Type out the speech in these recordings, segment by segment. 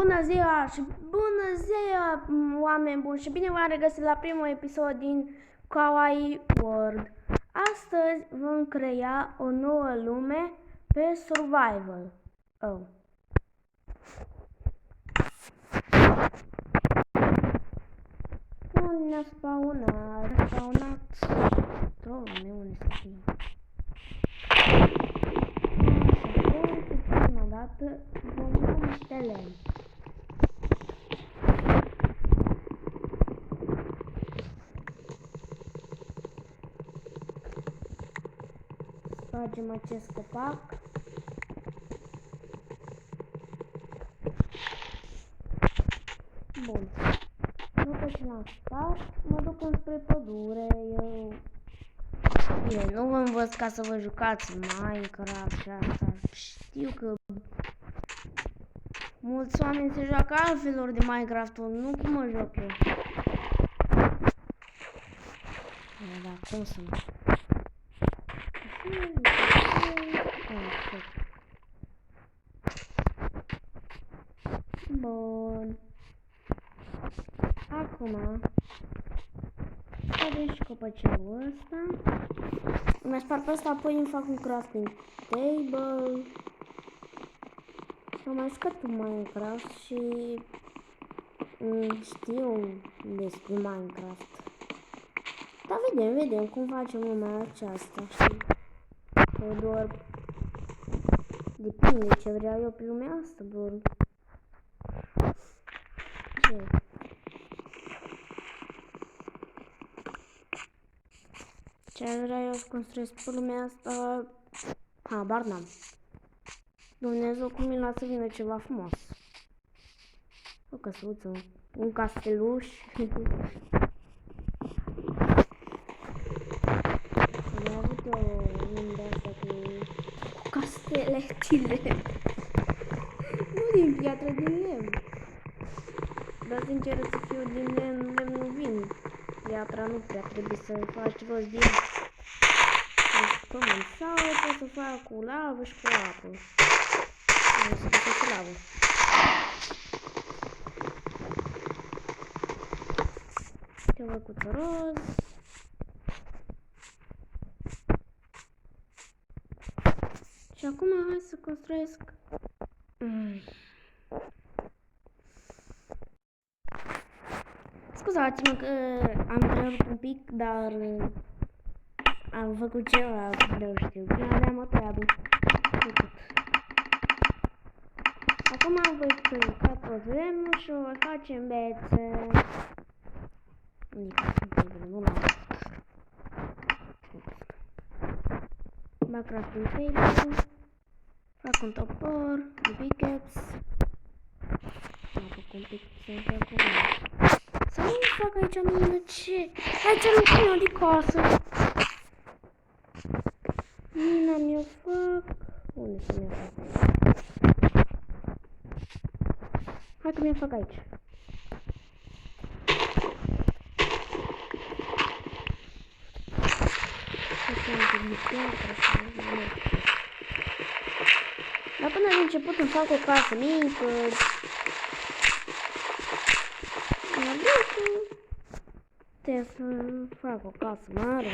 Bună ziua și bună ziua, oameni buni, și bine v-am regăsit la primul episod din Kawaii World. Astăzi vom crea o nouă lume pe survival. Unde ne-a spawnat? A spawnat trolul, unde să fie? Prima dată vom lua niște lemn. Spargem acest copac. Bun. După ce l-am spart, mă duc înspre pădure. Eu nu vă învăț ca să vă jucați Minecraft și asta. Știu că mulți oameni se joacă altfelor de Minecraft-ul, nu cum mă joc eu. Dar cum să nu? Bun. Acum vedem și copăcelul ăsta. Mi-a spart pe ăsta, apoi îmi fac un crafting table. Am mai jucat în Minecraft și știu despre Minecraft. Dar vedem cum facem lumea aceasta, știi? Că doar depinde ce vreau eu pe lumea asta, doar. Ce vreau eu să construiesc pe lumea asta? Habar n-am. Dumnezeu cum mi-l lasă vină ceva frumos. O căsuță, un casteluș. Am avut o lume asta cu casteletile. Nu din piatră, din lemn. Dar sincer să fiu din lemn nu vin. Piatra nu prea trebuie să faci rost din pământ. Sau poți să fac cu lavă și cu apă. Nu să fac cu lavă. Te văd cu roz. Și acum hai să construiesc. Scuzați-mă că am trecut un pic, dar am făcut ceva, nu știu, aveam o treabă. Acum voi călca tot lemnul și o voi face în bețe. Nu l-am făcut. Bag crafting table. Fac un topor, un pickaxe. Am făcut un pic să-mi fac un să nu fac aici mină, ce? Aici nu pune de casă. Mina mi-o fac. Unde să mi-o fac aici? Hai că mi-o fac aici. Dar până la început îmi fac o casă mică. Trebuie să fac o casă mare,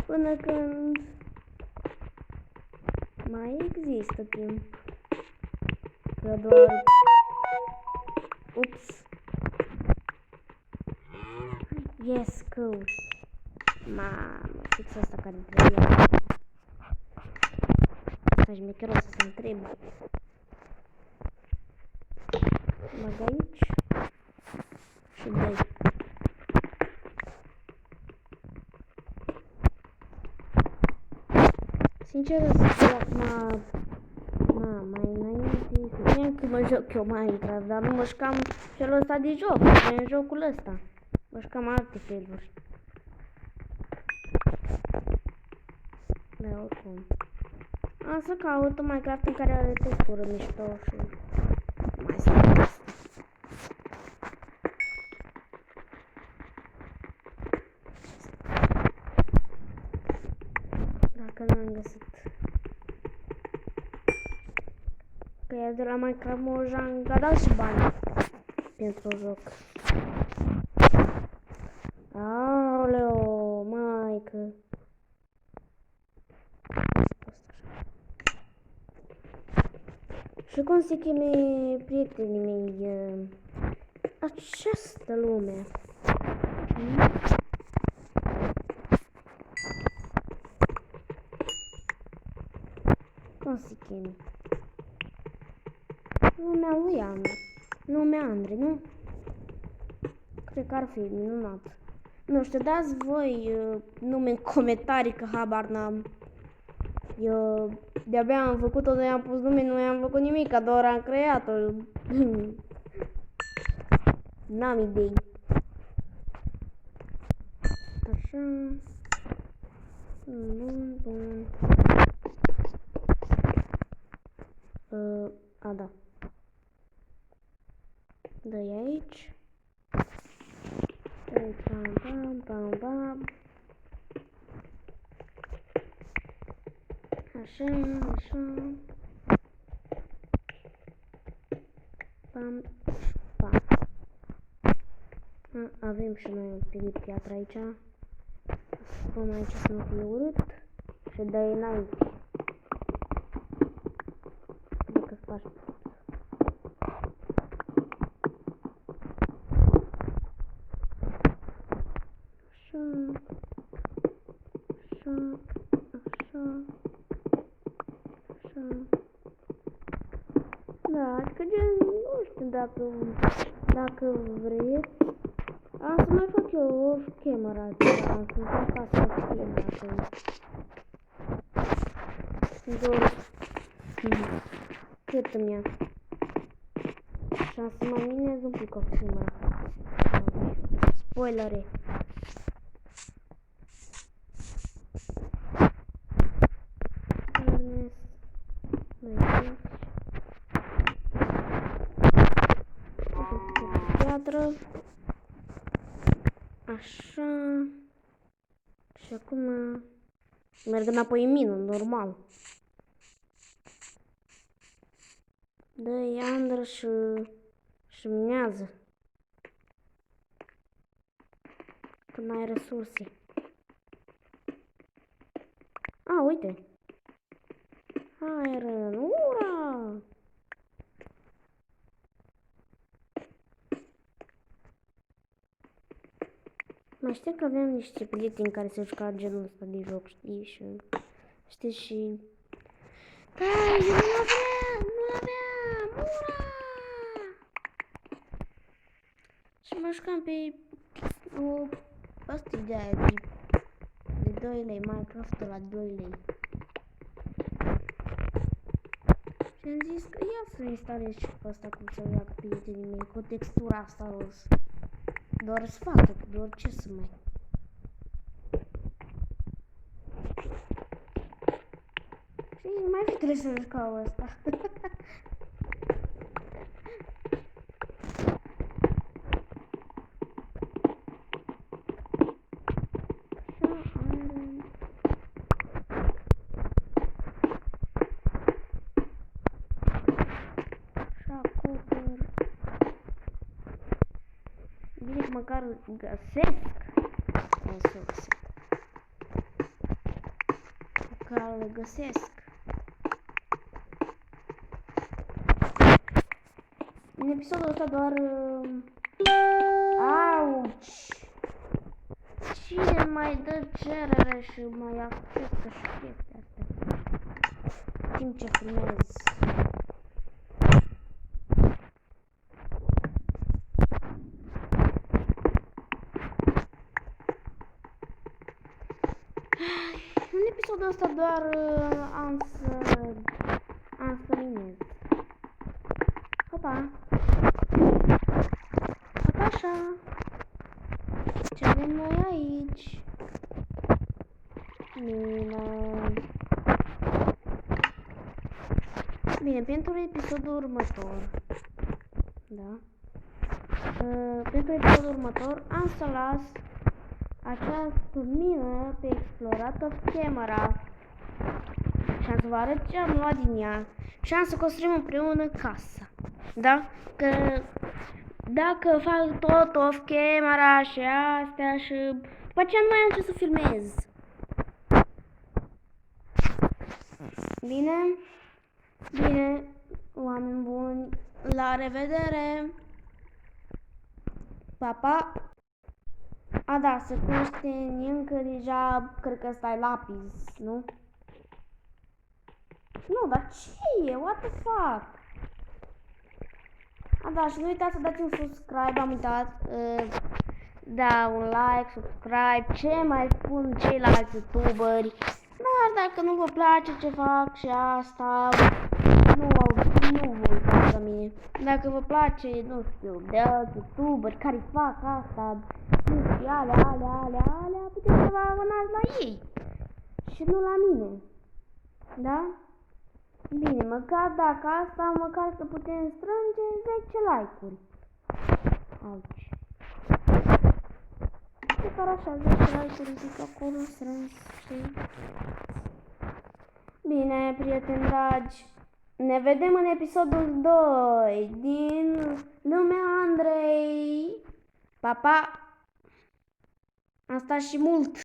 până când mai există timp. Că doar... Ups! Yes, cool! Mamă, fix asta care îmi trebuie. Asta-și mecheros să se întrebe. Bag aici. Și dai. Sincer să fiu acum, mai înainte, știam că mă joc eu Minecraft, dar nu mă jucam felul ăsta de joc, în jocul ăsta. Mă jucam alte feluri. Da, oricum. Am să caut un Minecraft în care are textură mișto și mai sunt asta. Dacă n-am găsit. Că de la Minecraft Mojang a dat și bani pentru joc. Aoleo, maică. Și cum se cheme prietenii mei această lume? Cum se cheme? Lumea lui Andrei. Lumea Andrei, nu? Cred că ar fi minunat. Nu știu, dați voi nume în comentarii, că habar n-am. Eu de-abia am făcut-o, noi am pus nume, nu am făcut nimic, doar am creat-o. N-am idei. Așa. Bun. A, da. Dă-i aici. Dă-i bam. Așa. Bam. Avem și noi un pic de piatră aici. Spun aici să nu fie urât. Și dă-i înainte. Adică faci. Așa. Da, adică gen, nu știu dacă vreți. Am să mai fac eu o camera, am să fac asta o camera. Cât îmi ia? Și am să mai minez un pic o camera. Spoilere. Piatră. Așa. Și acum merg înapoi în mină, normal. Dă-i Andră și minează. Că n-ai resurse. A, uite. Iron, ura! Mai știu că aveam niște prieteni care se juca genul ăsta de joc, știi? Și știi și... Da, eu nu aveam, ura! Și mă jucam pe o asta de aia de 2 lei, Minecraft-ul la 2 lei. Și am zis că ia să instalez și pe asta cum să o ia cu prietenii mei, cu textura asta roz. Doar sfatul, doar ce să mai... Și mai fi trebuie să jucau ăsta. Bine, măcar găsesc resurse. Măcar le găsesc. În episodul ăsta doar... Auci! Cine mai dă cerere și mai acceptă și chestia asta? Timp ce filmez. În episodul ăsta doar am să minez. Hopa! Hopa așa! Ce avem noi aici? Mină! Bine, pentru episodul următor. Da? Pentru episodul următor am să las această mină pe explorat of camera. Și am să vă arăt ce am luat din ea. Și am să construim împreună casa. Da? Că dacă fac tot off-camera și astea și după aceea nu mai am ce să filmez. Bine? Bine, oameni buni, la revedere! Pa, pa! A, da, să cunoaștem încă deja, cred că ăsta e lapis, nu? Nu, dar ce e? What the fuck? A, da, și nu uitați să dați un subscribe, am uitat. Da, un like, subscribe, ce mai spun ceilalți youtuberi. Dar dacă nu vă place ce fac și asta, nu vă uitați la mine. Dacă vă place, nu știu, de alți youtuberi care fac asta, nu știu, alea, puteți să vă abonați la ei. Și nu la mine. Da? Bine, măcar dacă asta, măcar să putem strânge 10 like-uri. Auci. Măcar așa, 10 like-uri zic acolo strâns, știi? Bine, prieteni dragi, ne vedem în episodul 2 din Lumea Andrei. Pa, pa! Am stat și mult.